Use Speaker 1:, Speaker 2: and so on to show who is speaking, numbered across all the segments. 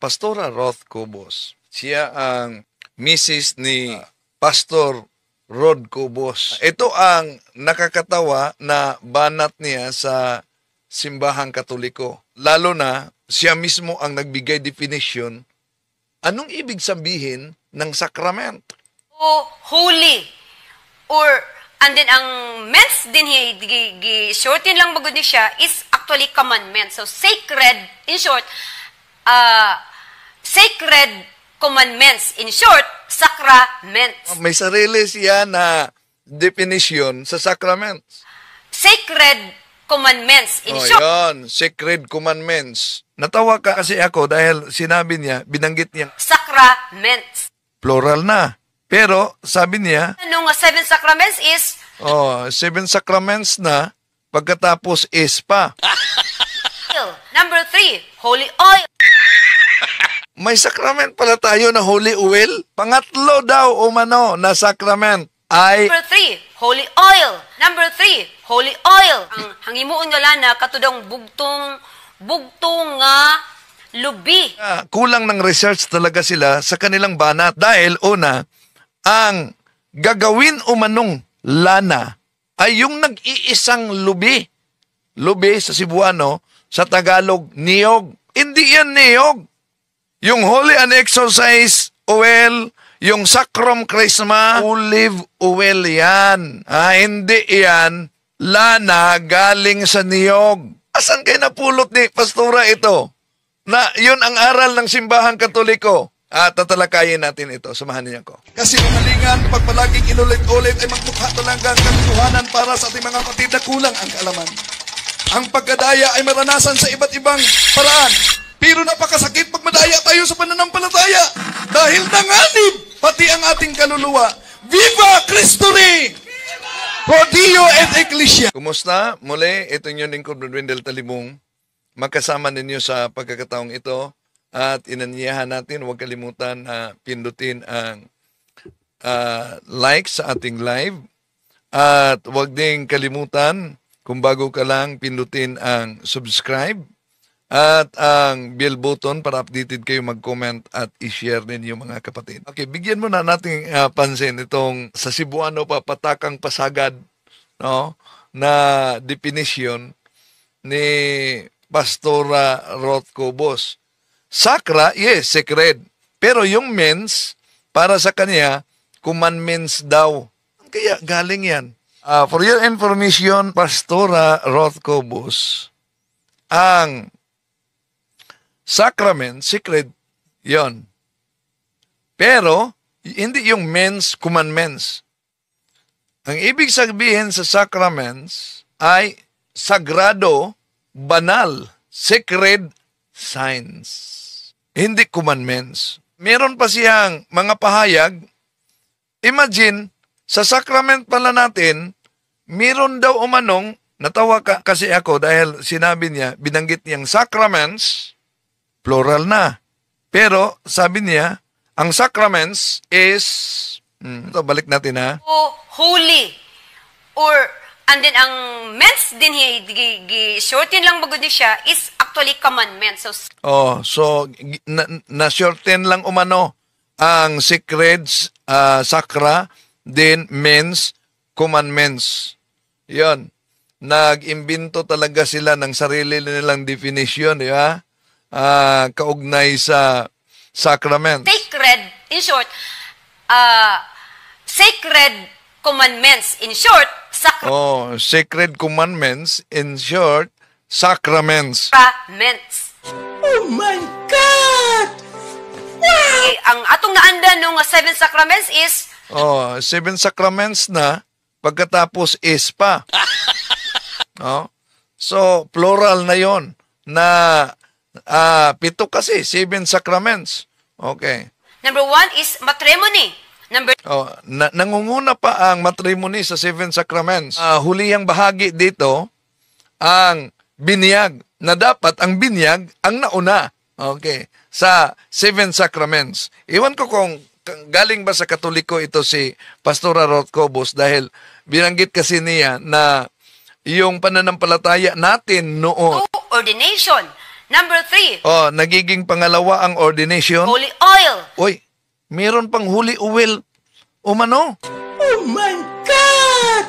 Speaker 1: Pastora Roth Cobos. Siya ang misis ni Pastor Rod Cobos. Ito ang nakakatawa na banat niya sa simbahang Katoliko. Lalo na, siya mismo ang nagbigay definition. Anong ibig sabihin ng sakrament?
Speaker 2: O holy. Or, and then ang mens din shortin lang bagod ni siya is actually commandment. So, sacred, in short, sacred commandments. In short, sacraments.
Speaker 1: May sarili siya na definition sa sacraments.
Speaker 2: Sacred commandments. In short,
Speaker 1: Yun, sacred commandments. Natawa ka kasi ako dahil sinabi niya, binanggit niya,
Speaker 2: sacraments.
Speaker 1: plural na. Pero sabi niya,
Speaker 2: Nung 7 sacraments is
Speaker 1: 7 sacraments na, pagkatapos is pa.
Speaker 2: oil. Number 3, holy oil.
Speaker 1: May sacrament pala tayo na holy oil. Pangatlo daw umano na sacrament ay
Speaker 2: Number 3, holy oil. Number 3, holy oil. Ang hangimuon nga lana katudong bugtong nga lubi.
Speaker 1: kulang ng research talaga sila sa kanilang banat. Dahil una, ang gagawin umanong lana ay yung nag-iisang lubi. Lubi sa Cebuano, sa Tagalog, niyog. Hindi yan niyog. Yung holy and exercise oil, yung sacrum chrisma, olive oil yan. Hindi yan lana galing sa niyog. Asan kayo napulot ni Pastora ito? Na yun ang aral ng simbahang Katoliko. Tatalakayin natin ito. Samahan niyo ako. Kasi umalingan, pag palaging inulit-ulit ay magmukha talaga ang katotohanan para sa ating mga kapatid na kulang ang kaalaman. Ang pagkadaya ay maranasan sa iba't ibang paraan. Pero napakasakit pag madaya tayo sa pananampalataya. Dahil nanganib pati ang ating kaluluwa. Viva Cristo Rey! Pro Dio et Ecclesia. Kumusta? Muli, ito yung lingkod Wendell Talimong. Magkasama ninyo sa pagkakataong ito. At inanyayahan natin, huwag kalimutan na pindutin ang like sa ating live. At huwag ding kalimutan, kung bago ka lang, pindutin ang subscribe. At ang bell button para updated kayo mag-comment at i-share ninyo mga kapatid. Okay, bigyan mo na natin pansin itong sa Cebuano papatakang pasagad, no, na definition ni Pastora Roth Cobos. Sakra, yes, sacred. Pero yung mens, para sa kanya, commandments daw. Kaya galing yan. For your information, Pastora Roth Cobos, ang sacrament, secret, yon. Pero, hindi yung mens commandments. Ang ibig sabihin sa sacraments ay sagrado, banal, sacred signs. Hindi commandments. Meron pa siyang mga pahayag. Imagine, sa sacrament pala natin, meron daw umanong, natawa kasi ako dahil sinabi niya, binanggit niyang sacraments, plural na. Pero, sabi niya, ang sacraments is, balik natin ha.
Speaker 2: O holy. Or, and then ang mens din shortin lang bagod ni siya is actually commandment. So
Speaker 1: na-shorten lang umano ang sacred, sakra, then mens, commandments. Yon. Nag-imbento talaga sila ng sarili nilang definition, di ba? Kaugnay sa sacraments.
Speaker 2: Sacred, in short, sacred commandments, in short,
Speaker 1: sacred commandments, in short, sacraments.
Speaker 2: sacraments.
Speaker 3: Oh my God! Wow!
Speaker 2: Ang atong naanda nung 7 sacraments is
Speaker 1: 7 sacraments na, pagkatapos is pa. So, plural na yon na 7 kasi, 7 sacraments. Okay.
Speaker 2: Number 1 is matrimony. Number
Speaker 1: Nangunguna pa ang matrimony sa 7 sacraments. Hulihang bahagi dito, ang binyag, na dapat ang binyag ang nauna. Okay. Sa 7 sacraments. Iwan ko kung galing ba sa Katoliko ito si Pastora Roth Cobos dahil binanggit kasi niya na yung pananampalataya natin noon.
Speaker 2: ordination. Number 3,
Speaker 1: Oh, nagiging pangalawa ang ordination.
Speaker 2: holy oil.
Speaker 1: Uy, meron pang holy oil. Umano?
Speaker 3: Oh my God!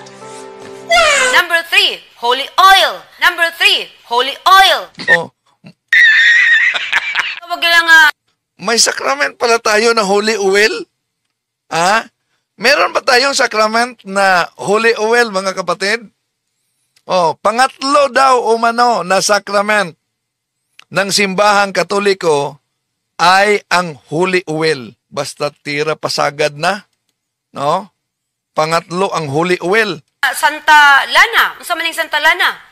Speaker 3: Wow!
Speaker 2: Number 3, holy oil. Number 3, holy oil.
Speaker 1: Oh,
Speaker 2: Wag lang
Speaker 1: may sakrament pala tayo na holy oil? Ah? Meron ba tayong sakrament na holy oil, mga kapatid? Oh, pangatlo daw umano na sakrament ng simbahang Katoliko ay ang holy oil. Basta tira pasagad na, no? Pangatlo ang holy oil.
Speaker 2: Santa Lana. Unsa man ning Santa Lana?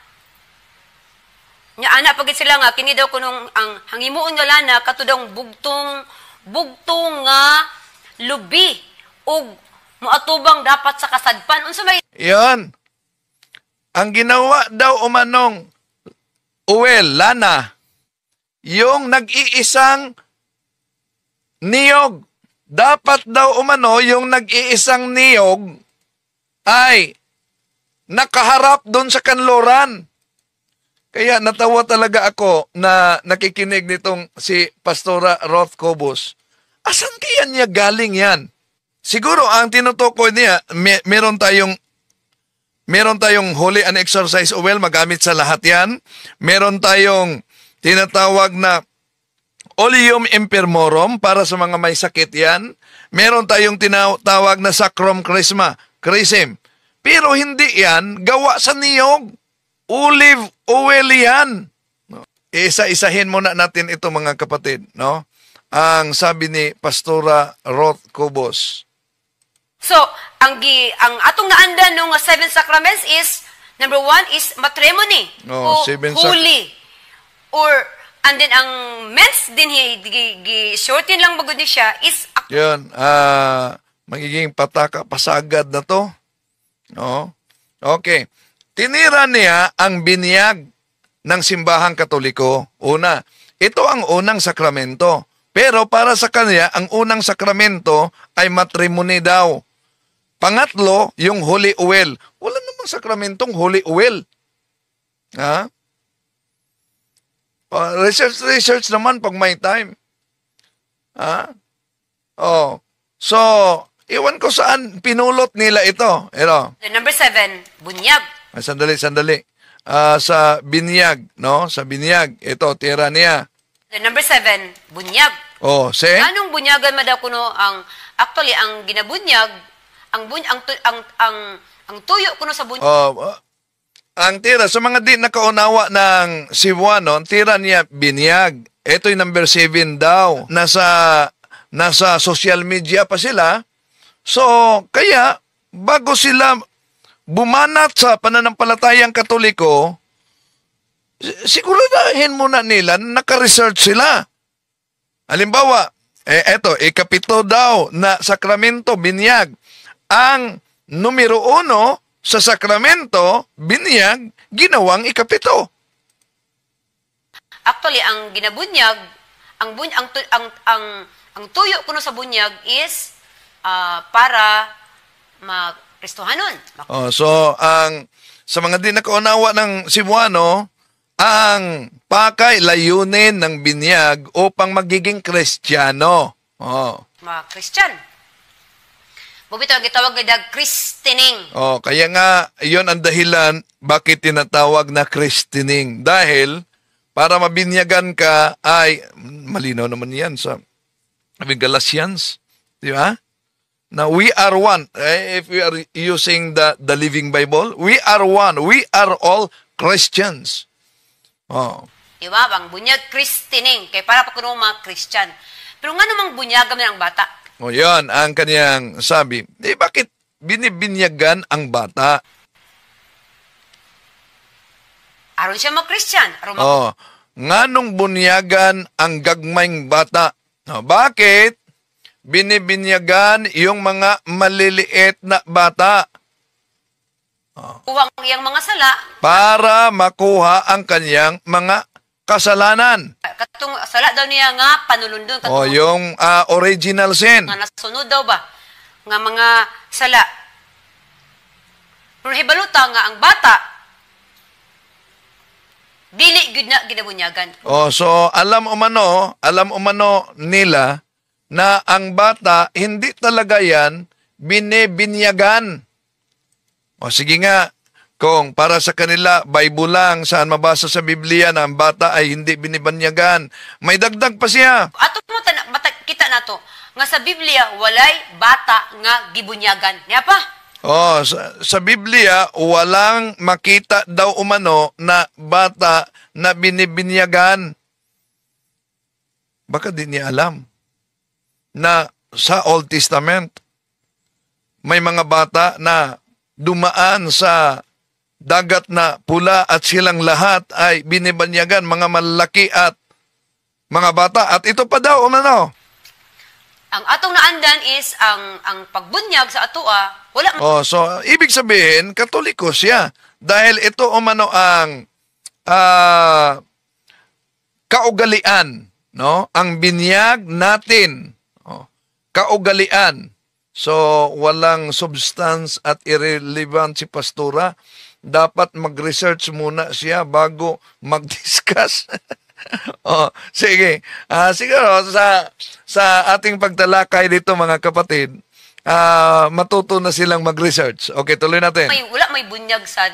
Speaker 2: Nya ana pagit sila nga kini daw kunong ang hangimuon nga lana katudong bugtong nga lubi ug moatubang dapat sa kasadpan. Unsa may
Speaker 1: Yan. Ang ginawa daw umanong oil, lana, yung nag-iisang niyog. Dapat daw umano yung nag-iisang niyog ay nakaharap doon sa kanluran. Kaya natawa talaga ako na nakikinig nitong si Pastora Roth Cobos. Asan kaya niya galing yan? Siguro ang tinutukoy niya, meron tayong holy and exorcise oil, magamit sa lahat yan. Meron tayong tinatawag na oleum impermorum para sa mga may sakit yan. Meron tayong tinatawag na sacrum chrism. Pero hindi yan gawa sa niyog. Olive oil yan. No? Isa-isahin muna natin ito, mga kapatid. No? Ang sabi ni Pastora Roth Cobos.
Speaker 2: So, ang atong naandan nung 7 sacraments is number 1 is matrimony.
Speaker 1: Oh,
Speaker 2: o
Speaker 1: 7
Speaker 2: holy. And then ang mens din shortin lang magud ni siya is
Speaker 1: Yun, magiging pasagad na to. No? Okay. Tinira niya ang binyag ng simbahang Katoliko. Una, ito ang unang sakramento. Pero para sa kanya, ang unang sakramento ay matrimony daw. Pangatlo, yung holy oil. Wala namang sakramentong holy oil. Ha? Research naman pag may time. Ha? Oh. So, iwan ko saan pinulot nila ito. Ito.
Speaker 2: number 7, bunyag.
Speaker 1: Sandali. Sa binyag, no? Sa binyag. Ito, tira niya.
Speaker 2: Number 7, bunyag.
Speaker 1: Oh,
Speaker 2: Anong bunyagan madaw kuno ang actually ang ginabunyag ang tuyo kuno sa bunyag.
Speaker 1: Oh, ang tira sa mga di nakaunawa ng Cebuano, tira niya binyag. Ito yung number 7 daw. Nasa social media pa sila. So, kaya bago sila bumanat sa pananampalatayang Katoliko, siguraduhin muna nila naka-research sila. Halimbawa, eto, ikapito daw na sakramento, binyag. Ang numero 1 sa sakramento, binyag, ginawang ikapito.
Speaker 2: Actually, ang ginabunyag, ang tuyo kuno sa bunyag is para Kristohanon.
Speaker 1: Oh, so, sa mga di nakaunawa ng Cebuano, ang pakay layunin ng binyag upang magiging Kristiyano. Oh.
Speaker 2: Mga Christian. Bubito, gitawag na christening.
Speaker 1: Oh, kaya nga, yon ang dahilan bakit tinatawag na christening. Dahil, para mabinyagan ka, ay, malinaw naman yan sa Galatians. Di ba? Now, we are one. If we are using the Living Bible, we are one. We are all Christians. Oh.
Speaker 2: Diba? Ang bunyag, christening. Kaya para pa kuno mga Christian. Pero nga namang bunyagam na ng bata.
Speaker 1: O yan, ang kanyang sabi. Bakit binibinyagan ang bata?
Speaker 2: Aron siya mga Christian.
Speaker 1: Nganong bunyagan ang gagmayng bata? Bakit binibinyagan yung mga maliliit na bata?
Speaker 2: Kuha ang iyang mga sala.
Speaker 1: Para makuha ang kanyang mga kasalanan.
Speaker 2: Katong sala daw niya nga panulundon.
Speaker 1: Yung original sin.
Speaker 2: Nga nasunod daw ba? Nga mga sala. Pero hibaluta nga ang bata, Dili gud na ginabunyagan.
Speaker 1: Oh, so alam umano nila na ang bata hindi talaga yan binibinyagan. O sige nga, kung para sa kanila, Bible lang, saan mabasa sa Biblia na ang bata ay hindi binibanyagan. May dagdag pa siya.
Speaker 2: Ato mo kita na to, nga sa Biblia, walay bata nga gibunyagan. Niya pa?
Speaker 1: Oh, sa Biblia, walang makita daw umano na bata na binibinyagan. Baka di niya alam na sa Old Testament, may mga bata na dumaan sa dagat na pula at silang lahat ay binibanyagan, mga malaki at mga bata. At ito pa daw, umano.
Speaker 2: Ang atong naandan is ang pagbunyag sa atoa, wala man.
Speaker 1: Oh, so ibig sabihin, Katoliko siya. Dahil ito umano ang kaugalian, no? Ang binyag natin. Oh, kaugalian. So, walang substance at irrelevant si pastora. Dapat mag-research muna siya bago mag-discuss. Oh, sige. Siguro sa ating pagtalakay dito mga kapatid, matuto na silang mag-research. Okay, tuloy natin.
Speaker 2: Wala may bunyag sa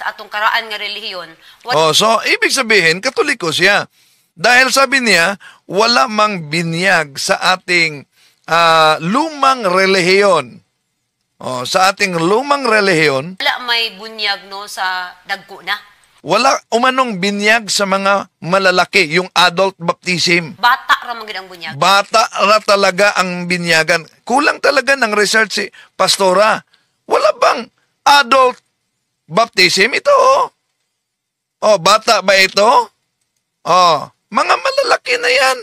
Speaker 2: atong karaan nga relihiyon.
Speaker 1: Oh, so ibig sabihin Katoliko siya. Dahil sabi niya, wala mang binyag sa ating lumang relihiyon. Oh, sa ating lumang relihiyon,
Speaker 2: Wala may bunyag no sa dagko na.
Speaker 1: wala umanong binyag sa mga malalaki, yung adult baptism.
Speaker 2: Bata ra man gid ang bunyag.
Speaker 1: Bata ra talaga ang binyagan. Kulang talaga ng research si pastora. Wala bang adult baptism? Ito, oh. Oh, bata ba ito? Oh, mga malalaki na yan.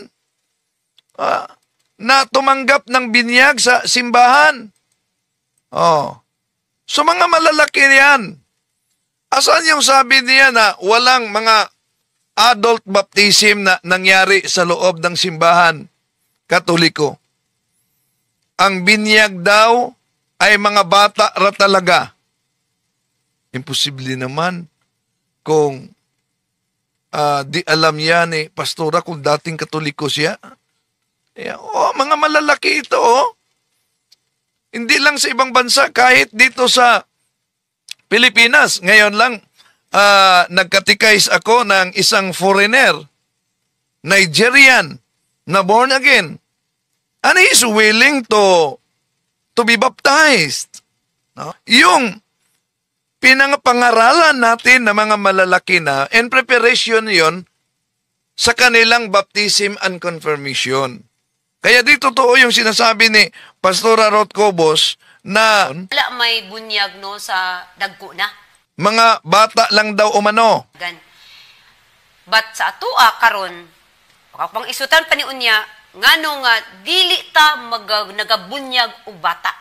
Speaker 1: Na tumanggap ng binyag sa simbahan. Oh. So, mga malalaki yan. Asan yung sabi niya na walang mga adult baptism na nangyari sa loob ng simbahan Katoliko? Ang binyag daw ay mga bata ra talaga. Imposible naman kung di alam yan pastora kung dating Katoliko siya. Mga malalaki ito, oh. Hindi lang sa ibang bansa, kahit dito sa Pilipinas. Ngayon lang, nagkatikais ako ng isang foreigner, Nigerian, na born again. And he's willing to be baptized. No? Yung pinangapangaralan natin na mga malalaki na, in preparation yon sa kanilang baptism and confirmation. Kaya di totoo yung sinasabi ni Pastora Ruth Cobos na
Speaker 2: Wala may bunyag no sa dagko na.
Speaker 1: mga bata lang daw umano.
Speaker 2: But sa atoa karon, pang isutan pa ni unya ngano nga dili ta nagabunyag og bata.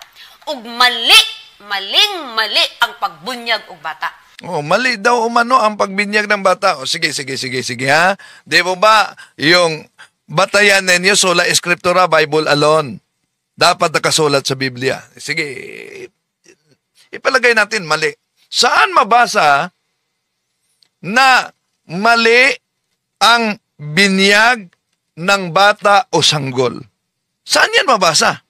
Speaker 2: Ug maling-mali ang pagbunyag og bata.
Speaker 1: Oh, mali daw umano ang pagbinyag ng bata. Oh, sige ha. Di mo ba yung batayan ninyo sola escritura, Bible alone? Dapat nakasulat sa Biblia. Sige, ipalagay natin mali. Saan mabasa na mali ang binyag ng bata o sanggol? Saan yan mabasa?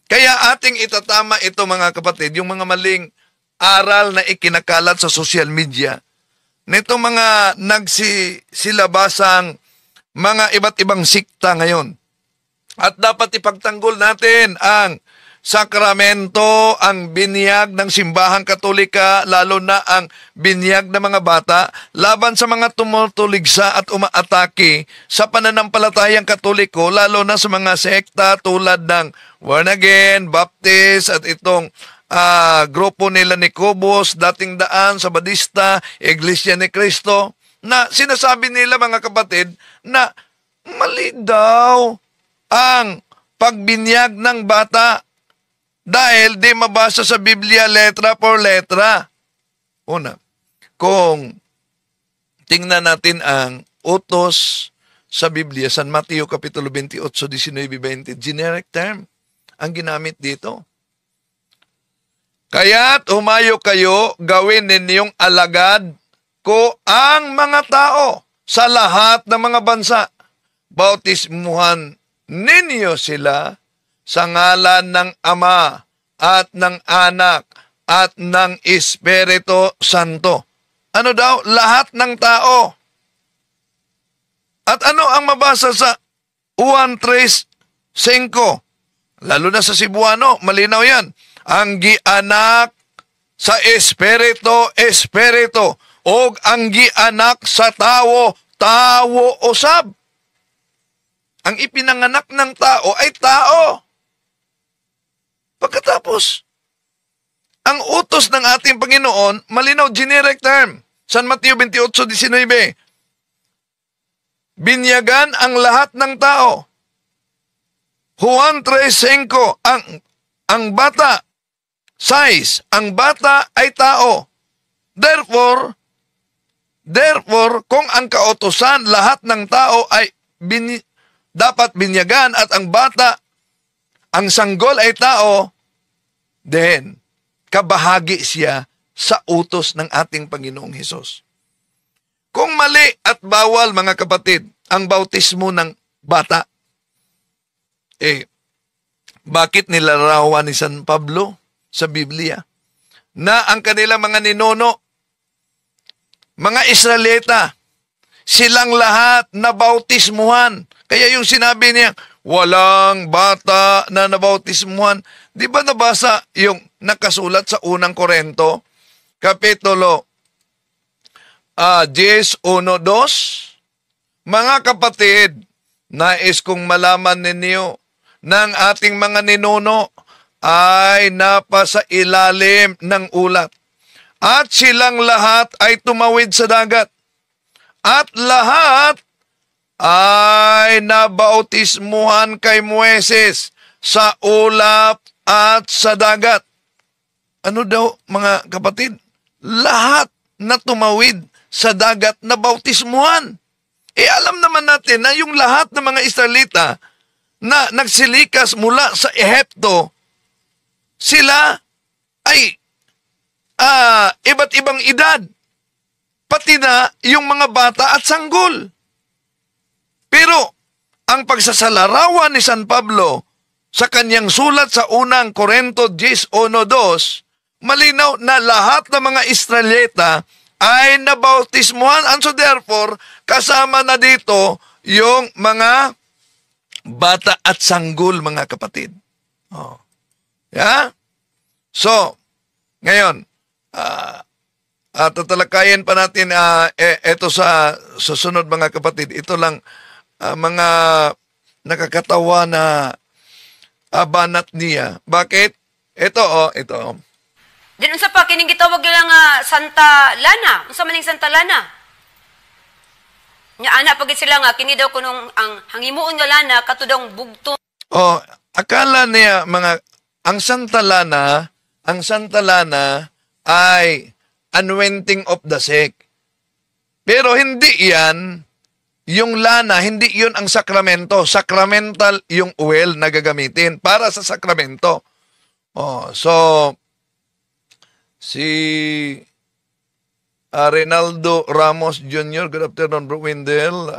Speaker 1: Kaya ating itatama ito mga kapatid, yung mga maling aral na ikinakalat sa social media, nito mga nagsisilabasang mga iba't ibang sikta ngayon. At dapat ipagtanggol natin ang sakramento, ang binyag ng simbahang Katolika, lalo na ang binyag ng mga bata, laban sa mga tumutuligsa at umaatake sa pananampalatayang Katoliko, lalo na sa mga sekta tulad ng Born Again, Baptist, at itong grupo nila ni Cobos, dating daan sa Badista, Iglesia ni Cristo, na sinasabi nila mga kapatid na mali daw ang pagbinyag ng bata dahil di mabasa sa Biblia letra por letra. Una, kung tingnan natin ang utos sa Biblia, San Mateo Kapitulo 28, 19-20, generic term ang ginamit dito. Kaya't humayo kayo, gawin ninyong alagad ko ang mga tao sa lahat ng mga bansa. Bautismuhan ninyo sila sa ngalan ng Ama at ng Anak at ng Espiritu Santo. Ano daw? Lahat ng tao. At ano ang mabasa sa Juan 3:5? Lalo na sa Cebuano, malinaw yan. Ang gianak sa Espiritu, Espiritu, o ang gianak sa tao, tao usab. Ang ipinanganak ng tao ay tao. Pagkatapos, ang utos ng ating Panginoon, malinaw, generic term. San Mateo 28:19. Binyagan ang lahat ng tao. Juan 3:5, ang bata, size, ang bata ay tao. Therefore, kung ang kautusan lahat ng tao ay dapat binyagan at ang bata, ang sanggol ay tao, then kabahagi siya sa utos ng ating Panginoong Hesus. Kung mali at bawal, mga kapatid, ang bautismo ng bata, bakit nilarawan ni San Pablo sa Biblia na ang kanilang mga ninuno, mga Israelita, silang lahat na bautismuhan? Kaya yung sinabi niya, walang bata na nabautismuhan. Di ba nabasa yung nakasulat sa unang Korento, Kapitulo 10:1-2? Mga kapatid, nais kong malaman ninyo ng ating mga ninuno ay napasa ilalim ng ulat. At silang lahat ay tumawid sa dagat. At lahat ay nabautismuhan kay Moises sa ulap at sa dagat. Ano daw, mga kapatid? Lahat na tumawid sa dagat na bautismuhan. Alam naman natin na yung lahat ng mga Israelita na nagsilikas mula sa Ehipto, sila ay iba't ibang edad. Pati na yung mga bata at sanggol. Pero, ang pagsasalarawan ni San Pablo sa kanyang sulat sa unang Korento 10:1-2, malinaw na lahat ng mga Israelita ay nabautismuhan. And so therefore, kasama na dito yung mga bata at sanggol, mga kapatid. Yeah? So, ngayon, tatalakayin pa natin ito sa susunod, mga kapatid. Ito lang mga nakakatawa na banat niya. Bakit? Ito.
Speaker 2: Din unsa pa kining gitawag nila nga Santa Lana? Unsa man ning Santa Lana? Nya ana pagit sila nga kini daw kunong ang hangimuon nga lana katudong bugtong.
Speaker 1: Akala niya ang Santa Lana ay anointing of the sick. Pero hindi yan, yung lana, hindi yun ang sakramento. Sacramental yung oil na gagamitin para sa sakramento. So, si Reynaldo Ramos Jr., good afternoon, Bro Wendell.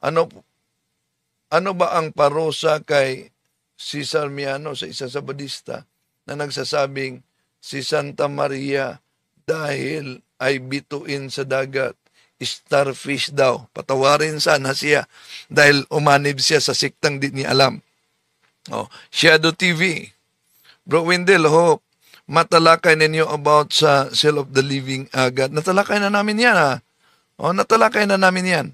Speaker 1: Ano ba ang parusa kay si Sarmiano sa isa sa Budista na nagsasabing si Santa Maria dahil ay bituin sa dagat, starfish daw. Patawarin sana siya dahil umanib siya sa siktang di niya alam. Shadow TV. Bro Wendell, hope matalakay ninyo about sa Cell of the Living God. Natalakay na namin yan, natalakay na namin yan.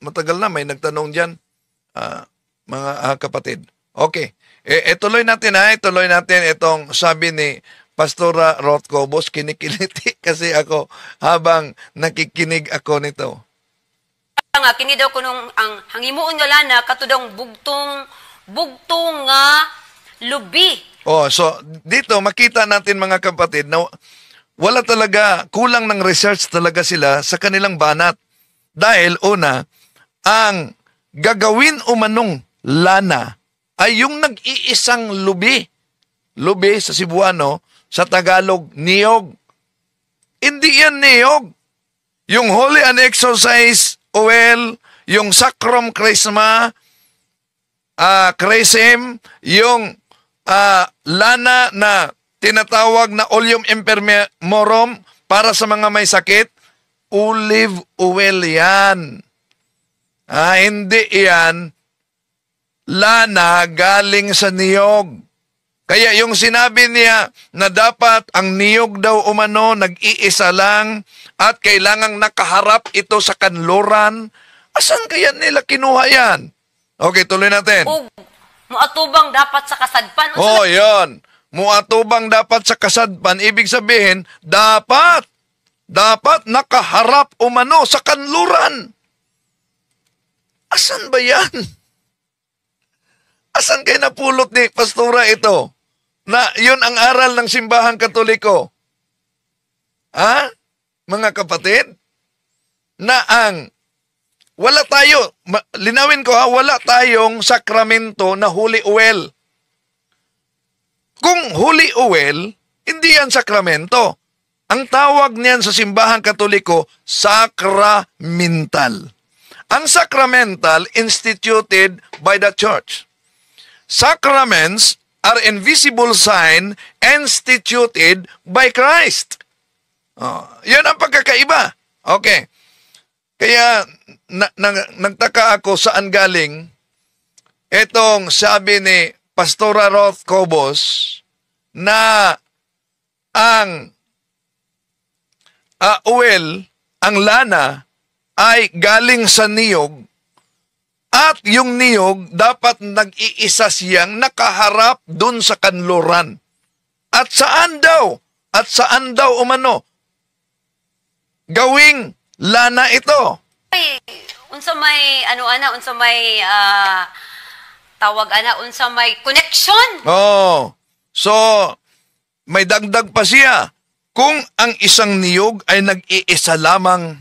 Speaker 1: Matagal na, may nagtanong dyan, mga kapatid. Okay. Tuloy natin itong sabi ni Pastora Rothko. Boss, kinikiliti kasi ako habang nakikinig ako nito.
Speaker 2: Nga, kini daw kunong ang hangimuon nga lana katudong bugtong nga lubi.
Speaker 1: So dito makita natin, mga kapatid, na wala talaga, kulang ng research talaga sila sa kanilang banat. Dahil una, ang gagawin umanong lana ay yung nag-iisang lubi. Lubi sa Cebuano, sa Tagalog, niyog. Hindi yan niyog. Yung Holy and Exorcise oil, yung Sacrum Chrisma, Chrism, yung lana na tinatawag na Oleum Imprimarum para sa mga may sakit, olive oil yan. Hindi yan lana galing sa niyog. Kaya yung sinabi niya na dapat ang niyog daw umano nag-iisa lang at kailangang nakaharap ito sa kanluran, asan kaya nila kinuha yan? Okay, tuloy natin.
Speaker 2: O muatubang dapat sa kasadpan.
Speaker 1: Yun. Muatubang dapat sa kasadpan. Ibig sabihin, dapat nakaharap umano sa kanluran. Asan ba yan? Asan kayo napulot ni Pastora ito? Na yun ang aral ng simbahang Katoliko. Mga kapatid? Na wala tayo, linawin ko wala tayong sakramento na holy oil. Kung holy oil, hindi yan sakramento. Ang tawag niyan sa simbahang Katoliko, sacramental. Ang sacramental instituted by the church. Sacraments are invisible sign instituted by Christ. Yan ang pagkakaiba. Okay. Kaya nagtaka ako saan galing itong sabi ni Pastora Ruth Cobos na ang oil, ang lana, ay galing sa niyog at yung niyog dapat nag-iisa siyang nakaharap dun sa kanluran. At saan daw umano gawing lana ito?
Speaker 2: Unsa may tawag unsa may connection.
Speaker 1: So may dagdag pa siya. Kung ang isang niyog ay nag-iisa lamang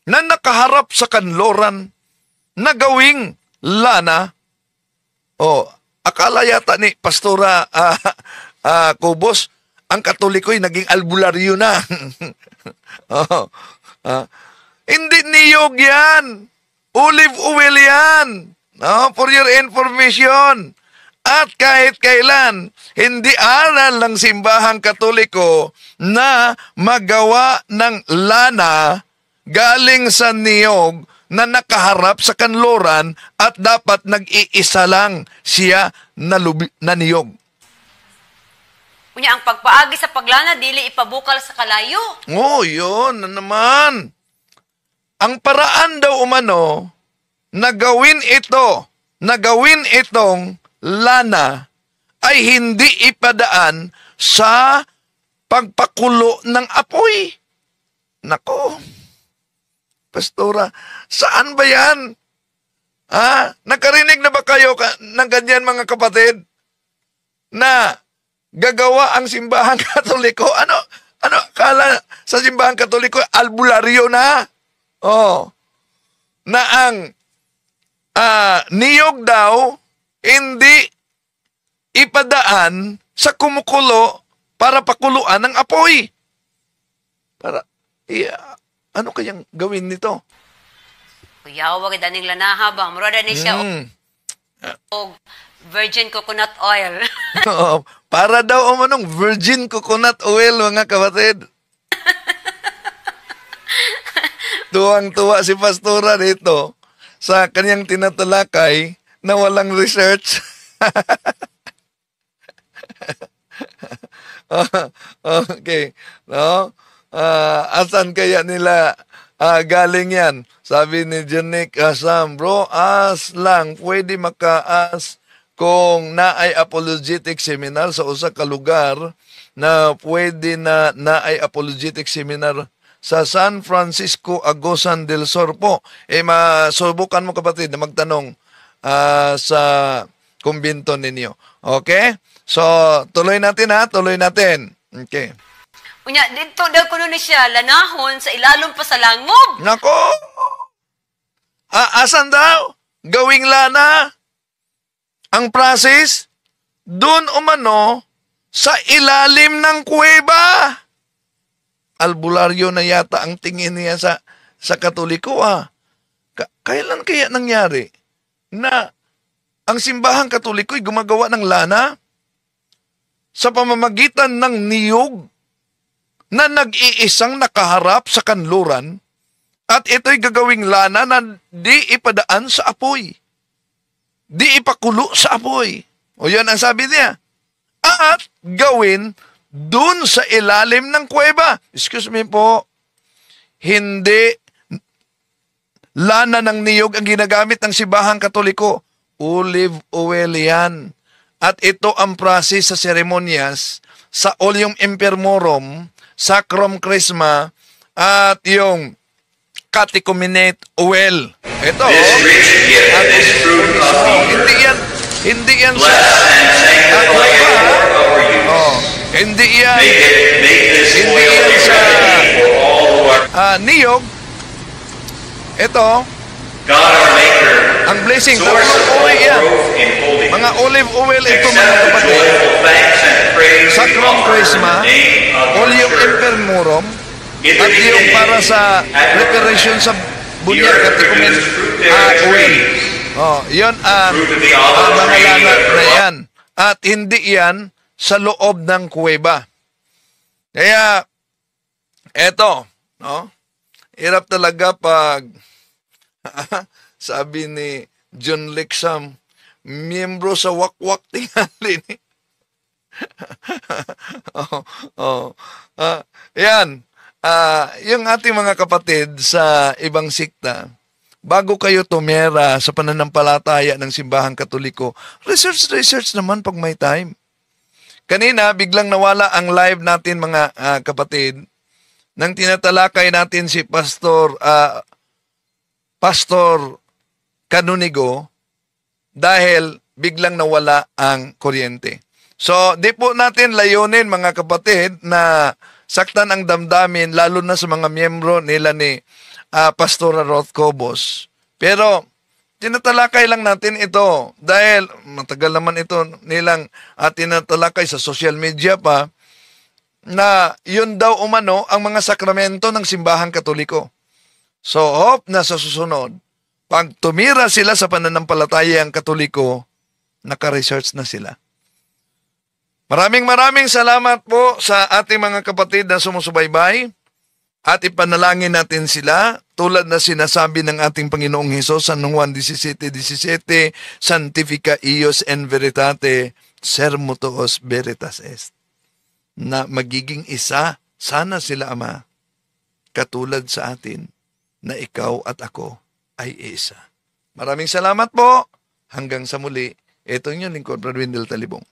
Speaker 1: na nakaharap sa kanluran na gawing lana, akala yata ni Pastora Cobos, ang Katoliko'y naging albularyo na. Hindi niyog yan. Olive oil yan. For your information. At kahit kailan, hindi aral ng simbahang Katoliko na magawa ng lana galing sa niyog na nakaharap sa kanluran at dapat nag-iisa lang siya na niyog.
Speaker 2: Unya ang pagpaagi sa paglana dili ipabukal sa kalayo.
Speaker 1: Yun na naman. Ang paraan daw umano na gawin itong lana ay hindi ipadaan sa pagpakulo ng apoy. Nako, Pastora, saan ba yan? Nakarinig na ba kayo ng ganyan, mga kapatid? Na gagawa ang simbahang Katoliko? Ano kala sa simbahang Katoliko, albularyo na? Na ang niyog daw hindi ipadaan sa kumukulo para pakuluan ng apoy. Ano kayang gawin nito?
Speaker 2: Kuya, wag daning lanaha ba? Murada ni siya og virgin coconut oil.
Speaker 1: Para daw umanong virgin coconut oil, mga kapatid. Tuwang-tuwa si Pastora dito sa kanyang tinatalakay na walang research. Okay. No? Asan kaya nila galing yan? Sabi ni Janik Asam, bro, lang, pwede maka-as kung naay apologetic seminar sa usa ka lugar na pwede na naay apologetic seminar sa San Francisco, Agusan del Sur po. Masubukan mo, kapatid, na magtanong sa kumbinto ninyo. Okay? So, tuloy natin. Okay.
Speaker 2: Unya, dito daw kuno ni siya lanahon sa ilalom pa sa langob.
Speaker 1: Nako! Asan daw? Gawing lana? Ang process? Doon umano sa ilalim ng kuweba. Albularyo na yata ang tingin niya sa Katoliko. Kailan kaya nangyari na ang simbahang Katoliko'y gumagawa ng lana sa pamamagitan ng niyog na nag-iisang nakaharap sa kanluran at ito'y gagawing lana na di ipadaan sa apoy. Di ipakulo sa apoy. O yan ang sabi niya. At gawin dun sa ilalim ng kuweba. Excuse me po, hindi lana ng niyog ang ginagamit ng simbahang Katoliko. Olive oil yan. At ito ang process sa seremonyas, sa Oleum Impermorum, Sacrum Chrisma, at yung catechumenate oil. Ito, hindi yan sa niyog. Ito, ang blessing, tatlong uri yan. Mga olive oil ito, mga kapatid. Sacrum Chrisma, Oleum Impermorum, at yung para sa preparation sa bunyag, catechumenate oil. Yun ang mga lana na yan. At hindi yan sa loob ng kuweba. Kaya, eto, no? Hirap talaga pag sabi ni John Lexam, miyembro sa wakwak tingali ni. Yan. Yung ating mga kapatid sa ibang sikta, bago kayo tumera sa pananampalataya ng simbahang Katoliko, research naman pag may time. Kanina, biglang nawala ang live natin, mga kapatid, nang tinatalakay natin si Pastor Canonigo dahil biglang nawala ang kuryente. So, di po natin layunin, mga kapatid, na saktan ang damdamin, lalo na sa mga miyembro nila ni Pastora Ruth Cobos. Pero, tinatalakay lang natin ito dahil matagal naman ito nilang tinatalakay sa social media pa, na yun daw umano ang mga sakramento ng simbahang Katoliko. So, hope na sa susunod, pag tumira sila sa pananampalatayang Katoliko, naka-research na sila. Maraming salamat po sa ating mga kapatid na sumusubaybay at ipanalangin natin sila tulad na sinasabi ng ating Panginoong Hesus sa Juan 17:17, Sanctifica ios en veritate, sermo tuos veritas est. Na magiging isa, sana sila, Ama, katulad sa atin, na ikaw at ako ay isa. Maraming salamat po. Hanggang sa muli. Ito yung lingkod, Brad Wendell Talibong.